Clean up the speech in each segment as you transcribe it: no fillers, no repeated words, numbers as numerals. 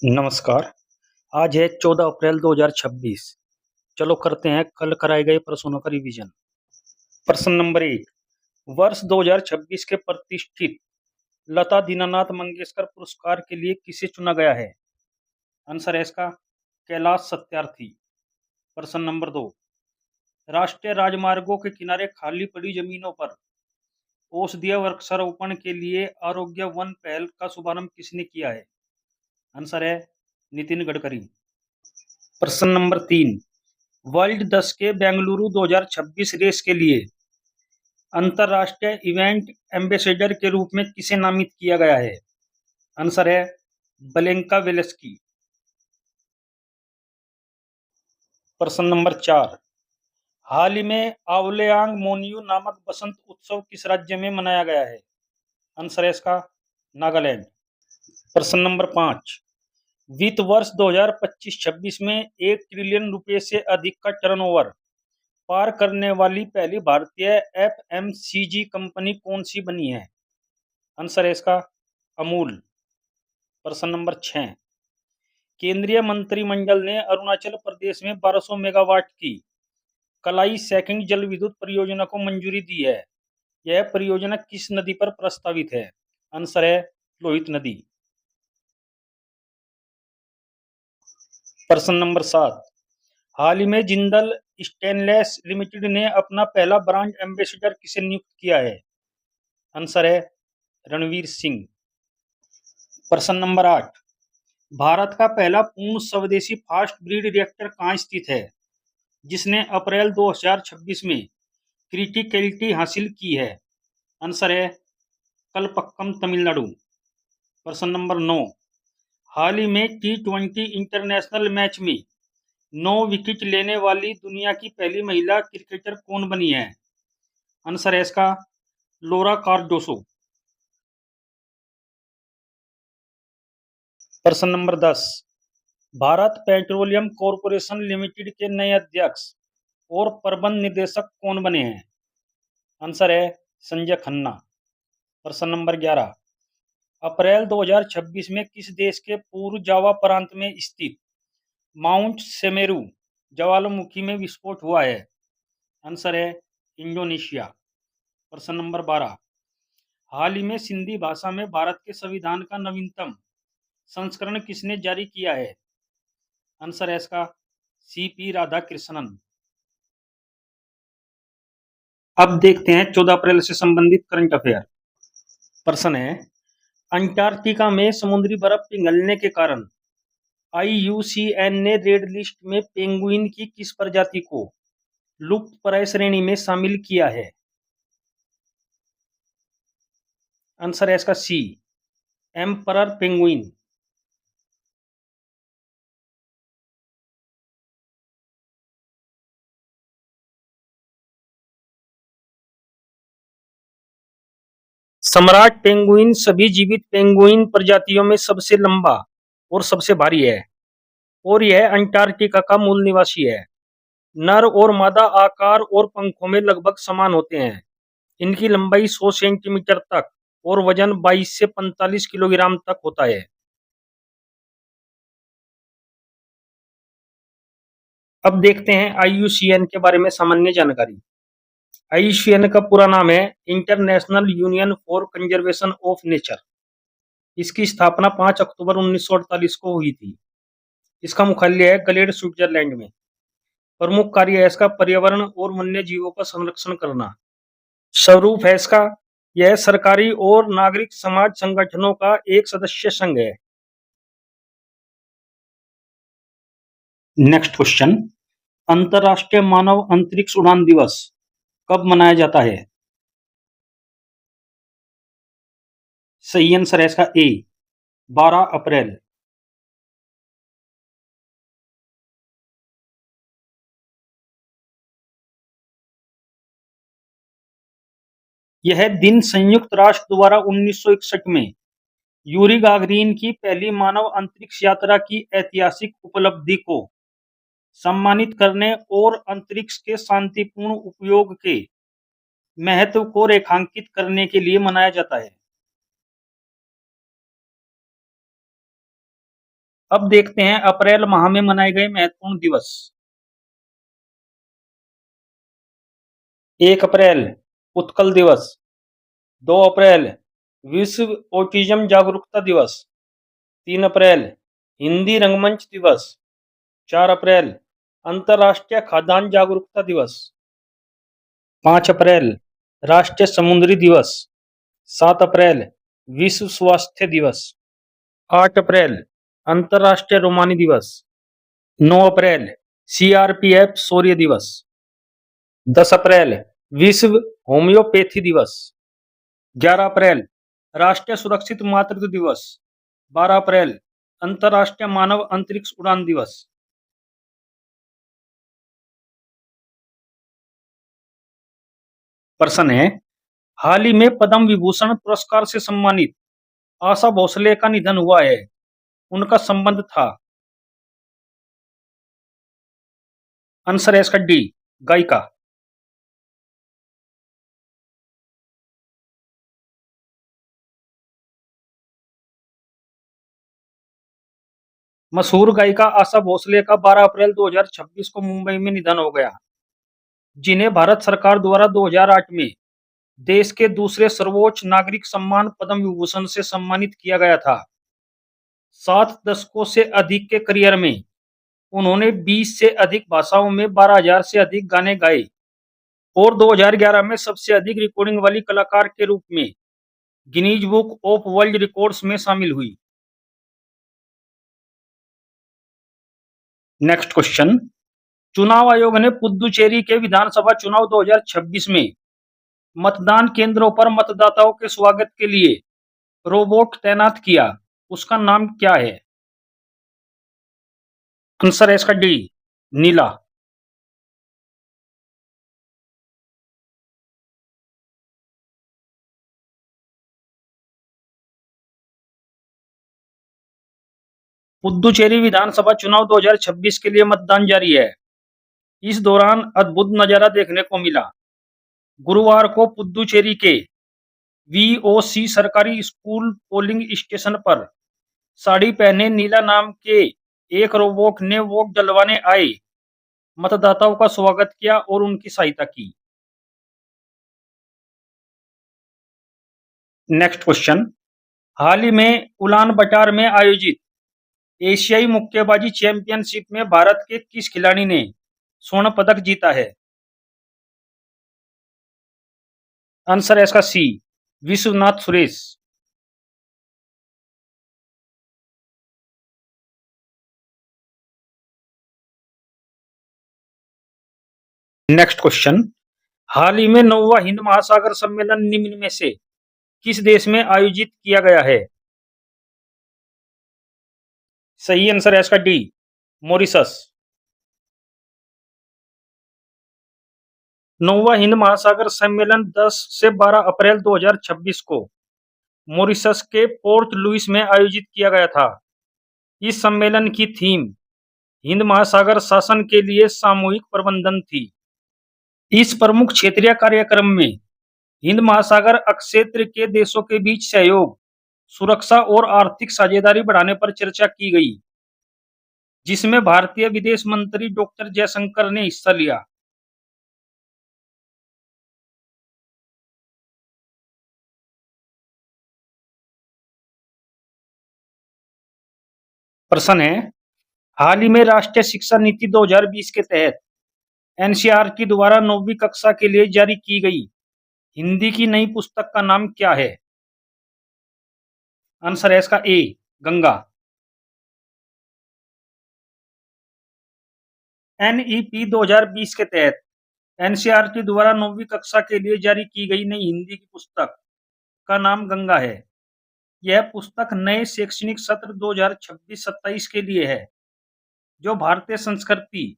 नमस्कार। आज है 14 अप्रैल 2026। चलो करते हैं कल कराए गए प्रश्नों का रिवीजन। प्रश्न नंबर 1। वर्ष 2026 के प्रतिष्ठित लता दीनानाथ मंगेशकर पुरस्कार के लिए किसे चुना गया है? आंसर है इसका कैलाश सत्यार्थी। प्रश्न नंबर 2। राष्ट्रीय राजमार्गों के किनारे खाली पड़ी जमीनों पर औषधीय वृक्षारोपण के लिए आरोग्य वन पहल का शुभारंभ किसने किया है? आंसर है नितिन गडकरी। प्रश्न नंबर 3। वर्ल्ड 10 के बेंगलुरु 2026 रेस के लिए अंतरराष्ट्रीय इवेंट एम्बेसडर के रूप में किसे नामित किया गया है? आंसर है ब्लेंका वेलेस्की। प्रश्न नंबर 4। हाल ही में आवलेयांग मोनियू नामक बसंत उत्सव किस राज्य में मनाया गया है? आंसर है इसका नागालैंड। प्रश्न नंबर 5। वित्त वर्ष 2025-26 में 1 ट्रिलियन रुपए से अधिक का टर्नओवर पार करने वाली पहली भारतीय एफएमसीजी कंपनी कौन सी बनी है? आंसर है इसका अमूल। प्रश्न नंबर 6। केंद्रीय मंत्रिमंडल ने अरुणाचल प्रदेश में 1200 मेगावाट की कलाई सैकिंग जल विद्युत परियोजना को मंजूरी दी है। यह परियोजना किस नदी पर प्रस्तावित है? आंसर है लोहित नदी। प्रश्न नंबर 7। हाल ही में जिंदल स्टेनलेस लिमिटेड ने अपना पहला ब्रांड एम्बेसडर किसे नियुक्त किया है? आंसर है रणवीर सिंह। प्रश्न नंबर 8। भारत का पहला पूर्ण स्वदेशी फास्ट ब्रीड रिएक्टर कहाँ स्थित है, जिसने अप्रैल 2026 में क्रिटिकलिटी हासिल की है? आंसर है कलपक्कम तमिलनाडु। प्रश्न नंबर 9। हाल ही में T20 इंटरनेशनल मैच में 9 विकेट लेने वाली दुनिया की पहली महिला क्रिकेटर कौन बनी है? आंसर है इसका लोरा कार्डोसो। प्रश्न number 10। Bharat petroleum corporation limited के नए अध्यक्ष और प्रबंध निदेशक कौन बने हैं? आंसर है संजय खन्ना। प्रश्न नंबर 11। अप्रैल 2026 में किस देश के पूर्व जावा प्रांत में स्थित माउंट सेमेरू ज्वालामुखी में विस्फोट हुआ है? आंसर है इंडोनेशिया। प्रश्न नंबर 12। हाल ही में सिंधी भाषा में भारत के संविधान का नवीनतम संस्करण किसने जारी किया है? आंसर है इसका सीपी राधाकृष्णन। अब देखते हैं 14 अप्रैल से संबंधित करंट अफेयर। प्रश्न है अंटार्कटिका में समुद्री बर्फ पिघलने के कारण IUCN ने रेड लिस्ट में पेंगुइन की किस प्रजाति को लुप्तप्राय श्रेणी में शामिल किया है? आंसर है इसका सी एम्परर पेंगुइन। सम्राट पेंगुइन सभी जीवित पेंगुइन प्रजातियों में सबसे लंबा और सबसे भारी है और यह अंटार्कटिका का मूल निवासी है। नर और मादा आकार और पंखों में लगभग समान होते हैं। इनकी लंबाई 100 सेंटीमीटर तक और वजन 22 से 45 किलोग्राम तक होता है। अब देखते हैं IUCN के बारे में सामान्य जानकारी। IUCN का पूरा नाम है international union for conservation of nature. इसकी स्थापना 5 अक्टूबर 1948 को हुई थी। इसका मुख्यालय है ग्लेड स्विट्जरलैंड में। प्रमुख कार्य है इसका पर्यावरण और वन्य जीवों का संरक्षण करना। स्वरूप है इसका यह सरकारी और नागरिक समाज संगठनों का एक सदस्य संघ है। Next question. अंतरराष्ट्रीय मानव अंतरिक्ष उड़ान दिवस कब मनाया जाता है? सही आंसर है इसका ए 12 अप्रैल। यह दिन संयुक्त राष्ट्र द्वारा 1961 में यूरी गागरिन की पहली मानव अंतरिक्ष यात्रा की ऐतिहासिक उपलब्धि को सम्मानित करने और अंतरिक्ष के शांतिपूर्ण उपयोग के महत्व को रेखांकित करने के लिए मनाया जाता है। अब देखते हैं अप्रैल माह में मनाए गए महत्वपूर्ण दिवस। 1 अप्रैल उत्कल दिवस, 2 अप्रैल विश्व ऑटिज्म जागरूकता दिवस, 3 अप्रैल हिंदी रंगमंच दिवस, 4 अप्रैल अंतर्राष्ट्रीय खाद्यान्न जागरूकता दिवस, 5 अप्रैल राष्ट्रीय समुद्री दिवस, 7 अप्रैल विश्व स्वास्थ्य दिवस, 8 अप्रैल अंतर्राष्ट्रीय रोमानी दिवस, 9 अप्रैल सीआरपीएफ शौर्य दिवस, 10 अप्रैल विश्व होम्योपैथी दिवस, 11 अप्रैल राष्ट्रीय सुरक्षित मातृत्व दिवस, 12 अप्रैल अंतर्राष्ट्रीय मानव अंतरिक्ष उड़ान दिवस। प्रश्न है, हाल ही में पद्म विभूषण पुरस्कार से सम्मानित आशा भोसले का निधन हुआ है, उनका संबंध था। आंसर है इसका डी, गायिका। मशहूर गायिका आशा भोसले का 12 अप्रैल 2026 को मुंबई में निधन हो गया, जिन्हें भारत सरकार द्वारा 2008 में देश के दूसरे सर्वोच्च नागरिक सम्मान पद्म विभूषण से सम्मानित किया गया था। 7 दशकों से अधिक के करियर में उन्होंने 20 से अधिक भाषाओं में 12,000 से अधिक गाने गाए और 2011 में सबसे अधिक रिकॉर्डिंग वाली कलाकार के रूप में Guinness book of world records में शामिल हुई। नेक्स्ट क्वेश्चन, चुनाव आयोग ने पुद्दुचेरी के विधानसभा चुनाव 2026 में मतदान केंद्रों पर मतदाताओं के स्वागत के लिए रोबोट तैनात किया, उसका नाम क्या है? आंसर है इसका डी, नीला। पुद्दुचेरी विधानसभा चुनाव 2026 के लिए मतदान जारी है। इस दौरान अद्भुत नजारा देखने को मिला। गुरुवार को पुद्दुचेरी के वीओसी सरकारी स्कूल पोलिंग स्टेशन पर साड़ी पहने नीला नाम के एक रोबोट ने वोट डलवाने आए मतदाताओं का स्वागत किया और उनकी सहायता की। नेक्स्ट क्वेश्चन, हाल ही में उलान बटार में आयोजित एशियाई मुक्केबाजी चैंपियनशिप में भारत के किस खिलाड़ी ने स्वर्ण पदक जीता है? आंसर है इसका सी, विश्वनाथ सुरेश। नेक्स्ट क्वेश्चन, हाल ही में 9वां हिंद महासागर सम्मेलन निम्न में से किस देश में आयोजित किया गया है? सही आंसर है इसका डी, मॉरिशस। 9वां हिंद महासागर सम्मेलन 10 से 12 अप्रैल 2026 को मॉरिशस के पोर्ट लुइस में आयोजित किया गया था। इस सम्मेलन की थीम हिंद महासागर शासन के लिए सामूहिक प्रबंधन थी। इस प्रमुख क्षेत्रीय कार्यक्रम में हिंद महासागर अक्षेत्र के देशों के बीच सहयोग, सुरक्षा और आर्थिक साझेदारी बढ़ाने पर चर्चा की गई, जिसमें भारतीय विदेश मंत्री डॉक्टर जयशंकर ने हिस्सा लिया। प्रश्न है, हाल ही में राष्ट्रीय शिक्षा नीति 2020 के तहत एनसीईआरटी द्वारा 9वीं कक्षा के लिए जारी की गई हिंदी की नई पुस्तक का नाम क्या है? आंसर है इसका ए, गंगा। एनईपी 2020 के तहत एनसीईआरटी द्वारा 9वीं कक्षा के लिए जारी की गई नई हिंदी की पुस्तक का नाम गंगा है। यह पुस्तक नए शैक्षणिक सत्र 2026-27 के लिए है, जो भारतीय संस्कृति,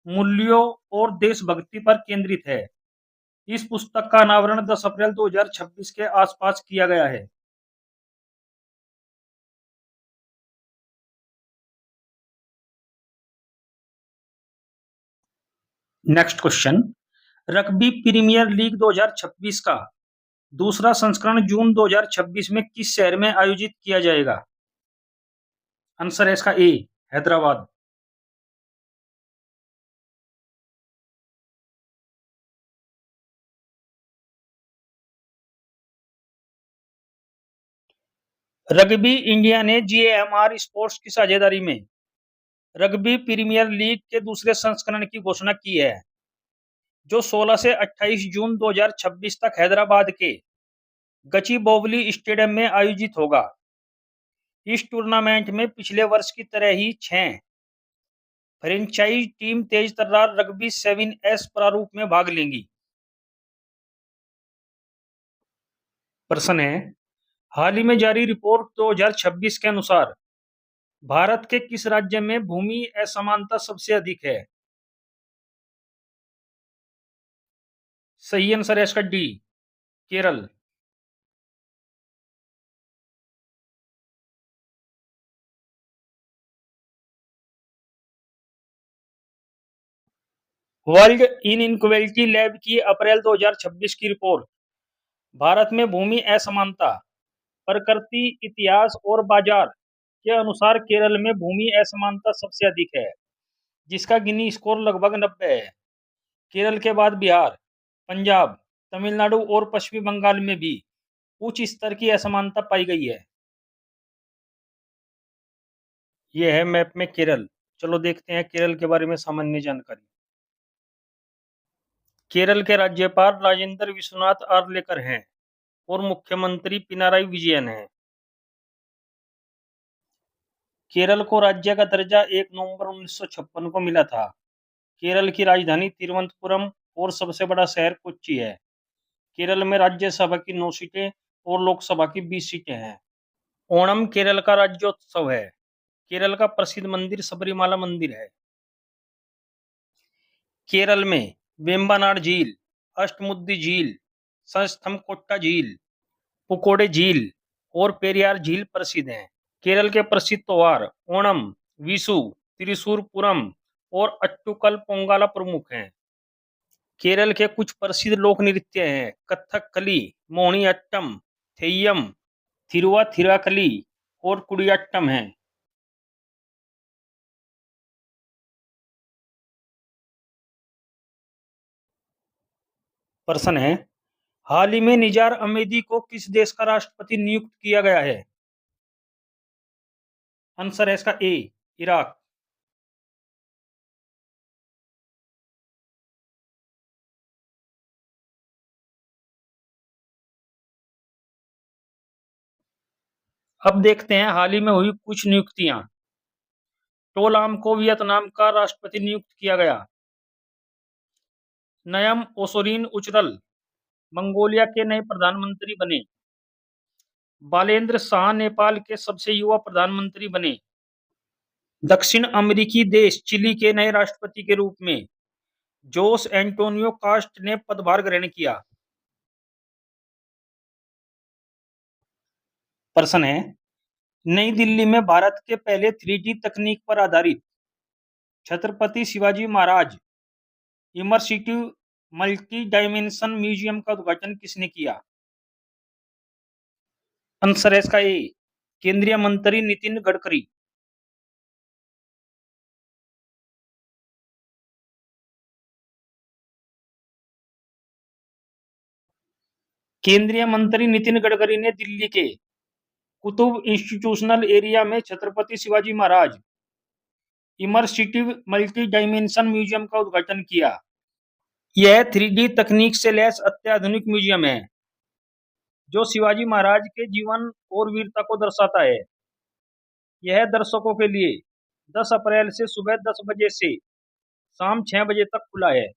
मूल्यों और देशभक्ति पर केंद्रित है। इस पुस्तक का अनावरण 10 अप्रैल 2026 के आसपास किया गया है। Next question, rugby premier league 2026 का दूसरा संस्करण जून 2026 में किस शहर में आयोजित किया जाएगा? आंसर है इसका ए, हैदराबाद। रग्बी इंडिया ने जीएमआर स्पोर्ट्स की साझेदारी में रग्बी प्रीमियर लीग के दूसरे संस्करण की घोषणा की है, जो 16 से 28 जून 2026 तक हैदराबाद के गचिबोवली स्टेडियम में आयोजित होगा। इस टूर्नामेंट में पिछले वर्ष की तरह ही 6 फ्रेंचाइज टीम तेज तर्रार रग्बी 7S प्रारूप में भाग लेंगी। प्रश्न है, हाल ही में जारी रिपोर्ट 2026 के अनुसार भारत के किस राज्य में भूमि असमानता सबसे अधिक है? सही आंसर है इसका D, Kerala. World inequality lab की अप्रैल 2026 की रिपोर्ट भारत में भूमि असमानता, प्रकृति, इतिहास और बाजार के अनुसार केरल में भूमि असमानता सबसे अधिक है, जिसका गिनी स्कोर लगभग 90 है। केरल के बाद बिहार, पंजाब, तमिलनाडु और पश्चिमी बंगाल में भी उच्च स्तर की असमानता पाई गई है। यह है मैप में केरल। चलो देखते हैं केरल के बारे में सामान्य जानकारी। केरल के राज्यपाल राजेंद्र विश्वनाथ आर्लेकर हैं और मुख्यमंत्री पिनाराई विजयन हैं। केरल को राज्य का दर्जा 1 नवंबर 1956 को मिला था। केरल की राजधानी तिरुवनंतपुरम और सबसे बड़ा शहर कोच्चि है। केरल में राज्यसभा की 9 सीटें और लोकसभा की 20 सीटें हैं। ओणम केरल का राज्योत्सव है। केरल का प्रसिद्ध मंदिर सबरीमाला मंदिर है। केरल में वेम्बनाड झील, अष्टमुद्दी झील, संस्थमकोट्टा झील, पुकोडे झील और पेरियार झील प्रसिद्ध हैं। केरल के प्रसिद्ध त्योहार ओणम, विशु, त्रिशूर पूरम और अट्टुकल पोंगला प्रमुख हैं। केरल के कुछ प्रसिद्ध लोक नृत्य हैं कथकली, मोहिनीअट्टम, थेय्यम, थिरुवाथिराकली और कुडियाट्टम हैं। प्रश्न है, हाल ही में निजार अहमदी को किस देश का राष्ट्रपति नियुक्त किया गया है? आंसर है इसका ए, इराक। अब देखते हैं हाल ही में हुई कुछ नियुक्तियां। टोलाम को वियतनाम का राष्ट्रपति नियुक्त किया गया। नयम ओसोरिन उचरल मंगोलिया के नए प्रधानमंत्री बने। बालेंद्र शाह नेपाल के सबसे युवा प्रधानमंत्री बने। दक्षिण अमेरिकी देश चिली के नए राष्ट्रपति के रूप में जोस एंटोनियो कास्ट ने पदभार ग्रहण किया। प्रश्न है, नई दिल्ली में भारत के पहले 3D तकनीक पर आधारित Chhatrapati Shivaji Maharaj इमर्सिटिव multi dimension museum का उद्घाटन किसने किया? आंसर है इसका ए, केंद्रीय मंत्री नितिन गडकरी। केंद्रीय मंत्री नितिन गडकरी ने दिल्ली के कुतुब इंस्टीट्यूशनल एरिया में Chhatrapati Shivaji Maharaj इमर्सिटिव multi dimension museum का उद्घाटन किया। यह 3D तकनीक से लैस अत्याधुनिक म्यूजियम है जो शिवाजी महाराज के जीवन और वीरता को दर्शाता है। यह दर्शकों के लिए 10 अप्रैल से सुबह 10 बजे से शाम 6 बजे तक खुला है।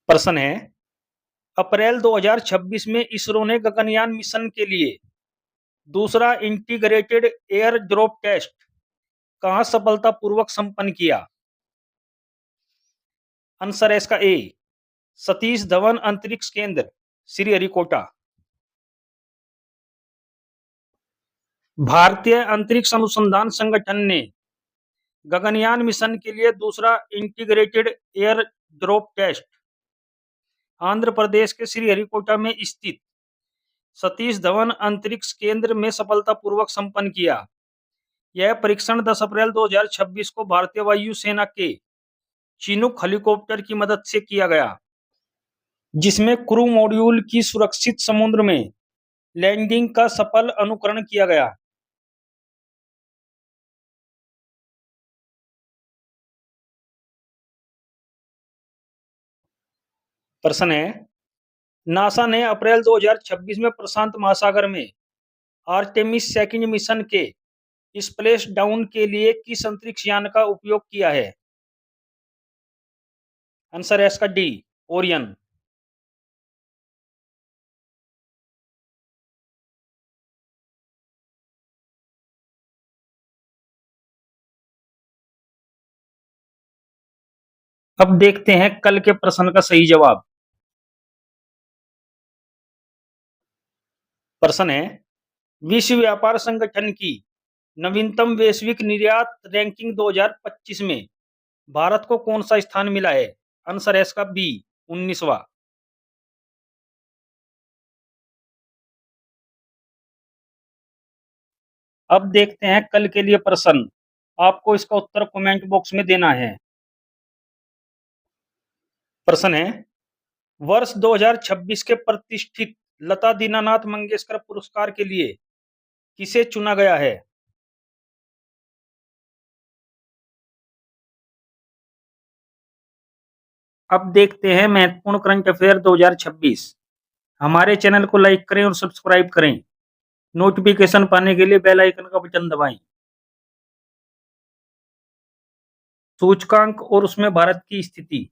प्रश्न है, अप्रैल 2026 में इसरो ने गगनयान मिशन के लिए दूसरा इंटीग्रेटेड एयर ड्रॉप टेस्ट कहां सफलतापूर्वक संपन्न किया? आंसर है इसका ए, सतीश धवन अंतरिक्ष केंद्र, श्रीहरिकोटा। भारतीय अंतरिक्ष अनुसंधान संगठन ने गगनयान मिशन के लिए दूसरा integrated air drop test Andhra Pradesh के श्रीहरिकोटा में स्थित सतीश धवन अंतरिक्ष केंद्र में सफलतापूर्वक संपन्न किया। यह परीक्षण 10 अप्रैल 2026 को भारतीय वायुसेना के चिनूक हेलीकॉप्टर की मदद से किया गया, जिसमें क्रू मॉड्यूल की सुरक्षित समुद्र में लैंडिंग का सफल अनुकरण किया गया। प्रश्न है, नासा ने अप्रैल 2026 में प्रशांत महासागर में आर्टेमिस सेकंड मिशन के स्प्लैश डाउन के लिए किस अंतरिक्ष यान का उपयोग किया है? आंसर है इसका डी, ओरियन। अब देखते हैं कल के प्रश्न का सही जवाब। प्रश्न है, विश्व व्यापार संगठन की नवीनतम वैश्विक निर्यात रैंकिंग 2025 में भारत को कौन सा स्थान मिला है? आंसर है इसका बी, 19वां। अब देखते हैं कल के लिए प्रश्न। आपको इसका उत्तर कमेंट बॉक्स में देना है। प्रश्न है, वर्ष 2026 के प्रतिष्ठित लता दीनानाथ मंगेशकर पुरस्कार के लिए किसे चुना गया है? अब देखते हैं महत्वपूर्ण करंट अफेयर 2026। हमारे चैनल को लाइक करें और सब्सक्राइब करें। नोटिफिकेशन पाने के लिए बेल आइकन का बटन दबाएं। सूचकांक और उसमें भारत की स्थिति।